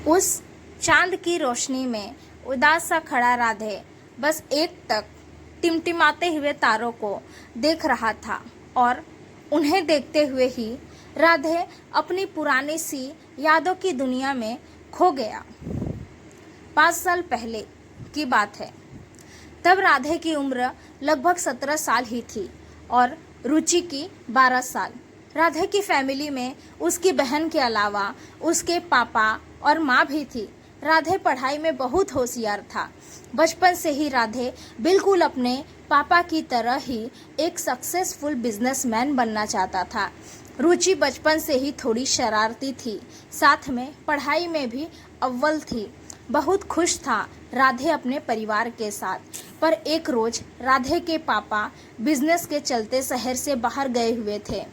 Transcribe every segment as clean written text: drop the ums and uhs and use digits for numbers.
उस चांद की रोशनी में उदास सा खड़ा राधे बस एक टक टिमटिमाते हुए तारों को देख रहा था और उन्हें देखते हुए ही राधे अपनी पुरानी सी यादों की दुनिया में खो गया। 5 साल पहले की बात है। तब राधे की उम्र लगभग 17 साल ही थी और रुचि की 12 साल। राधे की फैमिली में उसकी बहन के अलावा उसके पापा और माँ भी थी। राधे पढ़ाई में बहुत होशियार था। बचपन से ही राधे बिल्कुल अपने पापा की तरह ही एक सक्सेसफुल बिजनेसमैन बनना चाहता था। रुचि बचपन से ही थोड़ी शरारती थी, साथ में पढ़ाई में भी अव्वल थी। बहुत खुश था राधे अपने परिवार के साथ, पर एक रोज राधे के पापा बिजनेस के चलते शहर से बाहर गए हुए थे।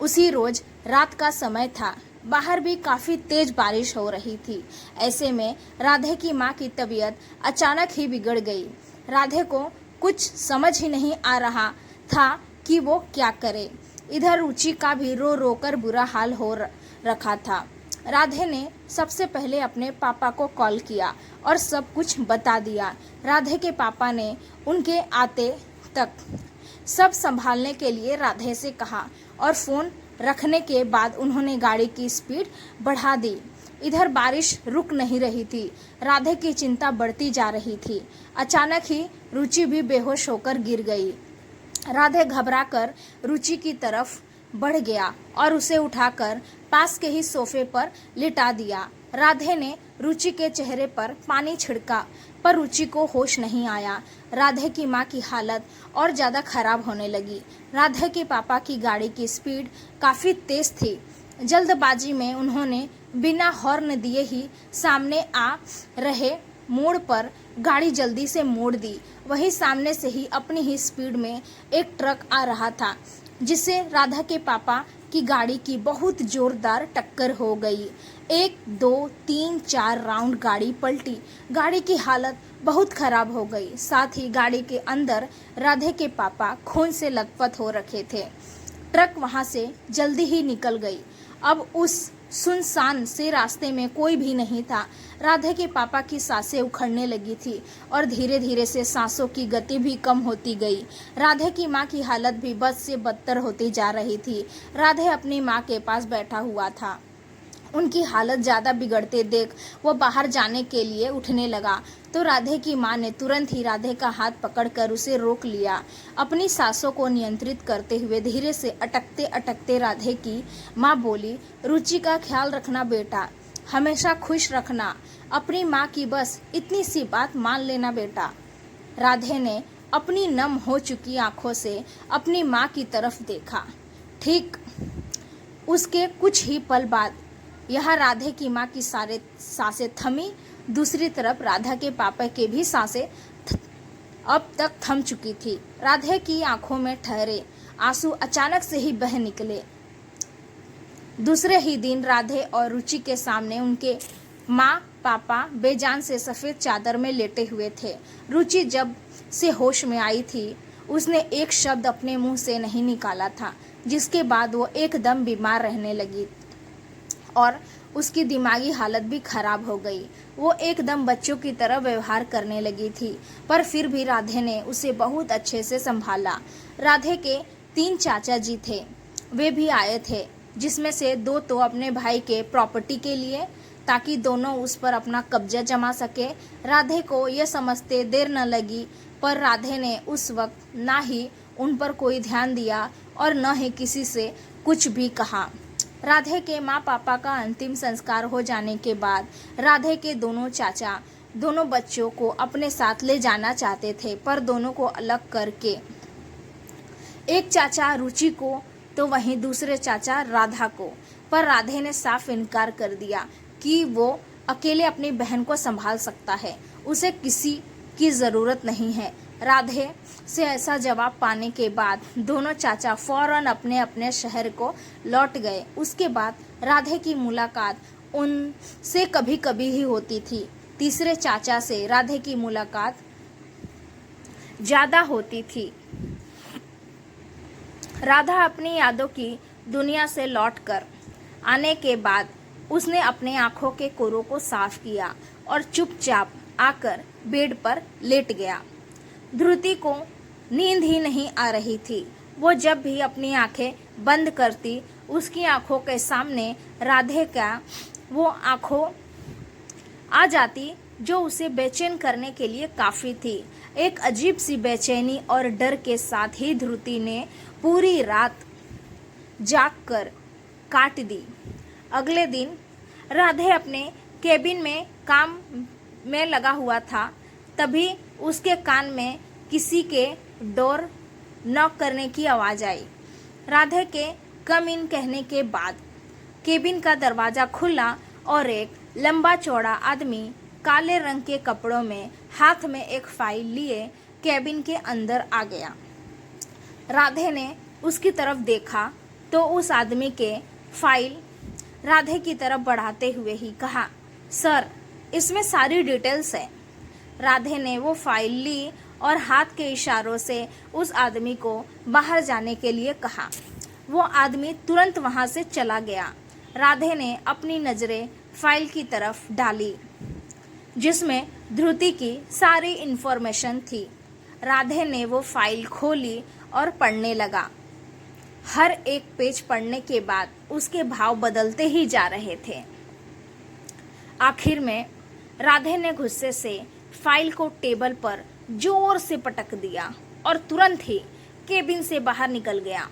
उसी रोज रात का समय था, बाहर भी काफी तेज बारिश हो रही थी। ऐसे में राधे की माँ की तबीयत अचानक ही बिगड़ गई। राधे को कुछ समझ ही नहीं आ रहा था कि वो क्या करे। इधर रुचि का भी रो रो कर बुरा हाल हो रखा था। राधे ने सबसे पहले अपने पापा को कॉल किया और सब कुछ बता दिया। राधे के पापा ने उनके आते तक सब संभालने के लिए राधे से कहा और फोन रखने के बाद उन्होंने गाड़ी की स्पीड बढ़ा दी। इधर बारिश रुक नहीं रही थी। राधे की चिंता बढ़ती जा रही थी। अचानक ही रुचि भी बेहोश होकर गिर गई। राधे घबराकर रुचि की तरफ बढ़ गया और उसे उठाकर पास के ही सोफे पर लिटा दिया। राधे ने रुचि के चेहरे पर पानी छिड़का, पर रुचि को होश नहीं आया। राधे की माँ की हालत और ज़्यादा खराब होने लगी। राधे के पापा की गाड़ी की स्पीड काफ़ी तेज थी। जल्दबाजी में उन्होंने बिना हॉर्न दिए ही सामने आ रहे मोड़ पर गाड़ी जल्दी से मोड़ दी। वहीं सामने से ही अपनी ही स्पीड में एक ट्रक आ रहा था, जिससे राधा के पापा की गाड़ी की बहुत जोरदार टक्कर हो गई। 1 2 3 4 राउंड गाड़ी पलटी। गाड़ी की हालत बहुत खराब हो गई। साथ ही गाड़ी के अंदर राधे के पापा खून से लथपथ हो रखे थे। ट्रक वहां से जल्दी ही निकल गई। अब उस सुनसान से रास्ते में कोई भी नहीं था। राधे के पापा की सांसें उखड़ने लगी थी और धीरे धीरे से सांसों की गति भी कम होती गई। राधे की माँ की हालत भी बद से बदतर होती जा रही थी। राधे अपनी माँ के पास बैठा हुआ था। उनकी हालत ज़्यादा बिगड़ते देख वो बाहर जाने के लिए उठने लगा तो राधे की माँ ने तुरंत ही राधे का हाथ पकड़कर उसे रोक लिया। अपनी सांसों को नियंत्रित करते हुए धीरे से अटकते अटकते राधे की माँ बोली, रुचि का ख्याल रखना बेटा, हमेशा खुश रखना। अपनी माँ की बस इतनी सी बात मान लेना बेटा। राधे ने अपनी नम हो चुकी आंखों से अपनी माँ की तरफ देखा। ठीक उसके कुछ ही पल बाद यहाँ राधे की माँ की सारे सांसें थमी। दूसरी तरफ राधा के पापा के भी सांसें अब तक थम चुकी थी। राधे की आंखों में ठहरे आंसू अचानक से ही बह निकले। दूसरे ही दिन राधे और रुचि के सामने उनके माँ पापा बेजान से सफ़ेद चादर में लेटे हुए थे। रुचि जब से होश में आई थी उसने एक शब्द अपने मुंह से नहीं निकाला था, जिसके बाद वो एकदम बीमार रहने लगी और उसकी दिमागी हालत भी खराब हो गई। वो एकदम बच्चों की तरह व्यवहार करने लगी थी, पर फिर भी राधे ने उसे बहुत अच्छे से संभाला। राधे के 3 चाचा जी थे, वे भी आए थे, जिसमें से 2 तो अपने भाई के प्रॉपर्टी के लिए, ताकि दोनों उस पर अपना कब्जा जमा सके। राधे को यह समझते देर न लगी, पर राधे ने उस वक्त ना ही उन पर कोई ध्यान दिया और न ही किसी से कुछ भी कहा। राधे के माँ पापा का अंतिम संस्कार हो जाने के बाद राधे के दोनों चाचा दोनों बच्चों को अपने साथ ले जाना चाहते थे, पर दोनों को अलग करके। एक चाचा रुचि को तो वहीं दूसरे चाचा राधा को, पर राधे ने साफ इनकार कर दिया कि वो अकेले अपनी बहन को संभाल सकता है, उसे किसी की ज़रूरत नहीं है। राधे से ऐसा जवाब पाने के बाद दोनों चाचा फौरन अपने अपने शहर को लौट गए। उसके बाद राधे की मुलाकात उनसे कभी कभी ही होती थी। तीसरे चाचा से राधे की मुलाकात ज़्यादा होती थी। राधा अपनी यादों की दुनिया से लौटकर आने के बाद उसने अपने आंखों के कोरों को साफ किया और चुपचाप आकर बेड पर लेट गया। ध्रुति को नींद ही नहीं आ रही थी। वो जब भी अपनी आंखें बंद करती, उसकी आंखों के सामने राधे का वो आंखों आ जाती जो उसे बेचैन करने के लिए काफी थी। एक अजीब सी बेचैनी और डर के साथ ही ध्रुति ने पूरी रात जागकर काट दी। अगले दिन राधे अपने केबिन में काम में लगा हुआ था, तभी उसके कान में किसी के डोर नॉक करने की आवाज आई। राधे के कम इन कहने के बाद केबिन का दरवाजा खुला और एक लंबा चौड़ा आदमी काले रंग के कपड़ों में हाथ में एक फाइल लिए केबिन के अंदर आ गया। राधे ने उसकी तरफ देखा तो उस आदमी के फाइल राधे की तरफ बढ़ाते हुए ही कहा, सर, इसमें सारी डिटेल्स है। राधे ने वो फाइल ली और हाथ के इशारों से उस आदमी को बाहर जाने के लिए कहा। वो आदमी तुरंत वहां से चला गया। राधे ने अपनी नजरें फाइल की तरफ डाली जिसमें ध्रुति की सारी इंफॉर्मेशन थी। राधे ने वो फाइल खोली और पढ़ने लगा। हर एक पेज पढ़ने के बाद उसके भाव बदलते ही जा रहे थे। आखिर में राधे ने गुस्से से फाइल को टेबल पर जोर से पटक दिया और तुरंत ही केबिन से बाहर निकल गया।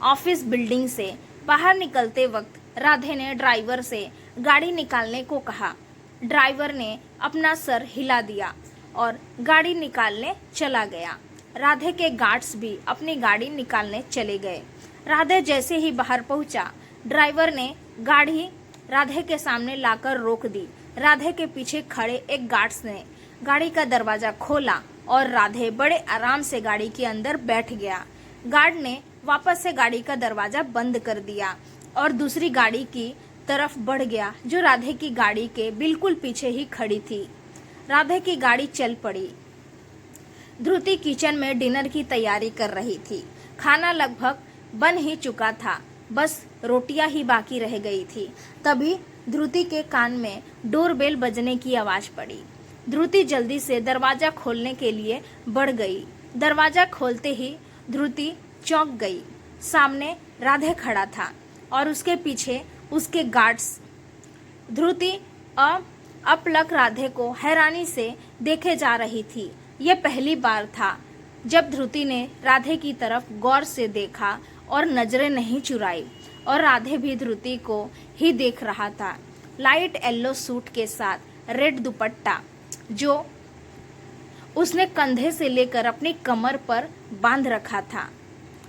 ऑफिस बिल्डिंग से बाहर निकलते वक्त राधे ने ड्राइवर से गाड़ी निकालने को कहा। ड्राइवर ने अपना सर हिला दिया और गाड़ी निकालने चला गया। राधे के गार्ड्स भी अपनी गाड़ी निकालने चले गए। राधे जैसे ही बाहर पहुंचा, ड्राइवर ने गाड़ी राधे के सामने लाकर रोक दी। राधे के पीछे खड़े एक गार्ड्स ने गाड़ी का दरवाजा खोला और राधे बड़े आराम से गाड़ी के अंदर बैठ गया। गार्ड ने वापस से गाड़ी का दरवाजा बंद कर दिया और दूसरी गाड़ी की तरफ बढ़ गया जो राधे की गाड़ी के बिल्कुल पीछे ही खड़ी थी। राधे की गाड़ी चल पड़ी। ध्रुति किचन में डिनर की तैयारी कर रही थी। खाना लगभग बन ही चुका था, बस रोटियां ही बाकी रह गई थी। तभी ध्रुति के कान में डोरबेल बजने की आवाज पड़ी। ध्रुति जल्दी से दरवाजा खोलने के लिए बढ़ गई। दरवाजा खोलते ही ध्रुति चौंक गई। सामने राधे खड़ा था और उसके पीछे उसके गार्ड्स। ध्रुति अपलक राधे को हैरानी से देखे जा रही थी। यह पहली बार था जब ध्रुति ने राधे की तरफ गौर से देखा और नजरें नहीं चुराई, और राधे भी ध्रुति को ही देख रहा था। लाइट येलो सूट के साथ रेड दुपट्टा जो उसने कंधे से लेकर अपनी कमर पर बांध रखा था।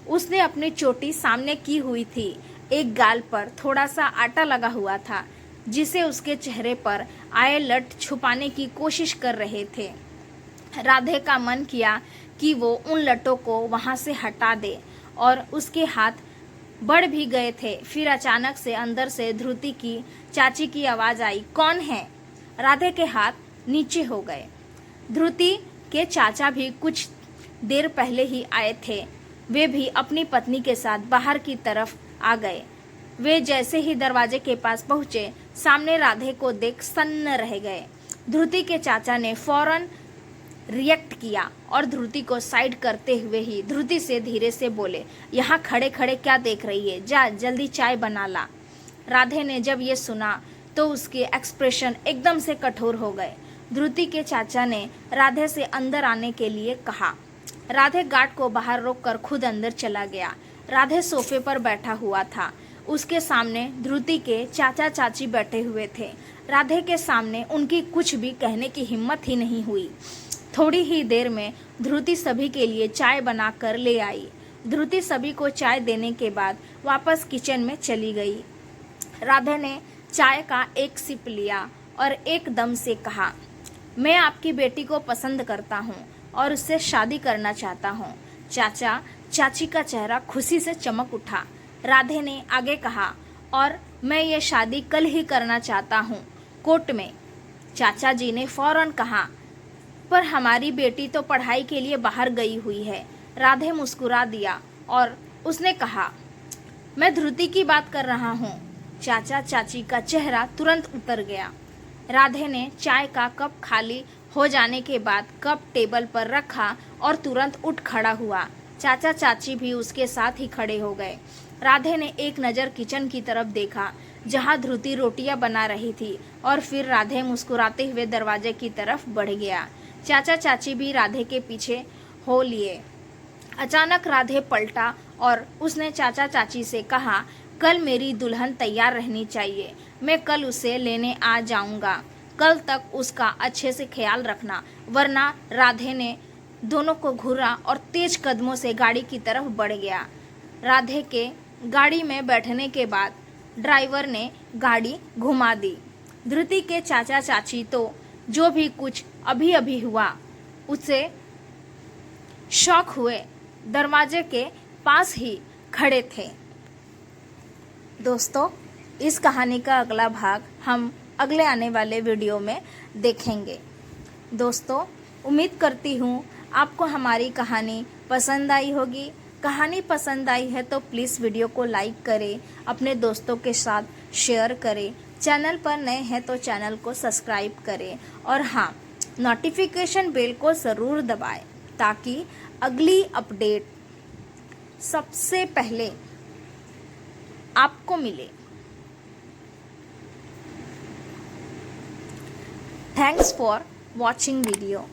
उसने अपनी चोटी सामने की हुई थी। एक गाल पर थोड़ा सा आटा लगा हुआ था जिसे उसके चेहरे पर आए लट छुपाने की कोशिश कर रहे थे। राधे का मन किया कि वो उन लटों को वहां से हटा दे और उसके हाथ बढ़ भी गए थे। फिर अचानक से अंदर से ध्रुति की चाची की आवाज आई, कौन है? राधे के हाथ नीचे हो गए। ध्रुति के चाचा भी कुछ देर पहले ही आए थे। वे भी अपनी पत्नी के साथ बाहर की तरफ आ गए। वे जैसे ही दरवाजे के पास पहुंचे, सामने राधे को देख सन्न रह गए। ध्रुति के चाचा ने फौरन रिएक्ट किया और ध्रुति को साइड करते हुए ही ध्रुति से धीरे से बोले, यहाँ खड़े खड़े क्या देख रही है? जा जल्दी चाय बना ला। राधे ने जब ये सुना तो उसके एक्सप्रेशन एकदम से कठोर हो गए। ध्रुति के चाचा ने राधे से अंदर आने के लिए कहा। राधे गार्ड को बाहर रोककर खुद अंदर चला गया। राधे सोफे पर बैठा हुआ था। उसके सामने ध्रुति के चाचा चाची बैठे हुए थे। राधे के सामने उनकी कुछ भी कहने की हिम्मत ही नहीं हुई। थोड़ी ही देर में ध्रुति सभी के लिए चाय बना कर ले आई। ध्रुति सभी को चाय देने के बाद वापस किचन में चली गई। राधे ने चाय का एक सिप लिया और एकदम से कहा, मैं आपकी बेटी को पसंद करता हूँ और उससे शादी करना चाहता हूँ। चाचा चाची का चेहरा खुशी से चमक उठा। राधे ने आगे कहा, और मैं ये शादी कल ही करना चाहता हूँ, कोर्ट में। चाचा जी ने फौरन कहा, पर हमारी बेटी तो पढ़ाई के लिए बाहर गई हुई है। राधे मुस्कुरा दिया और उसने कहा, मैं ध्रुति की बात कर रहा हूँ। चाचा चाची का चेहरा तुरंत उतर गया। राधे ने चाय का कप खाली हो जाने के बाद कप टेबल पर रखा और तुरंत उठ खड़ा हुआ। चाचा चाची भी उसके साथ ही खड़े हो गए। राधे ने एक नज़र किचन की तरफ देखा जहां ध्रुति रोटियां बना रही थी और फिर राधे मुस्कुराते हुए दरवाजे की तरफ बढ़ गया। चाचा चाची भी राधे के पीछे हो लिए। अचानक राधे पलटा और उसने चाचा चाची से कहा, कल मेरी दुल्हन तैयार रहनी चाहिए, मैं कल उसे लेने आ जाऊंगा। कल तक उसका अच्छे से ख्याल रखना, वरना। राधे ने दोनों को घूरा और तेज कदमों से गाड़ी की तरफ बढ़ गया। राधे के गाड़ी में बैठने के बाद ड्राइवर ने गाड़ी घुमा दी। धृति के चाचा चाची तो जो भी कुछ अभी अभी हुआ उससे शॉक हुए दरवाजे के पास ही खड़े थे। दोस्तों, इस कहानी का अगला भाग हम अगले आने वाले वीडियो में देखेंगे। दोस्तों, उम्मीद करती हूँ आपको हमारी कहानी पसंद आई होगी। कहानी पसंद आई है तो प्लीज़ वीडियो को लाइक करें, अपने दोस्तों के साथ शेयर करें। चैनल पर नए हैं तो चैनल को सब्सक्राइब करें और हाँ, नोटिफिकेशन बेल को ज़रूर दबाएं ताकि अगली अपडेट सबसे पहले आपको मिले। Thanks for watching video.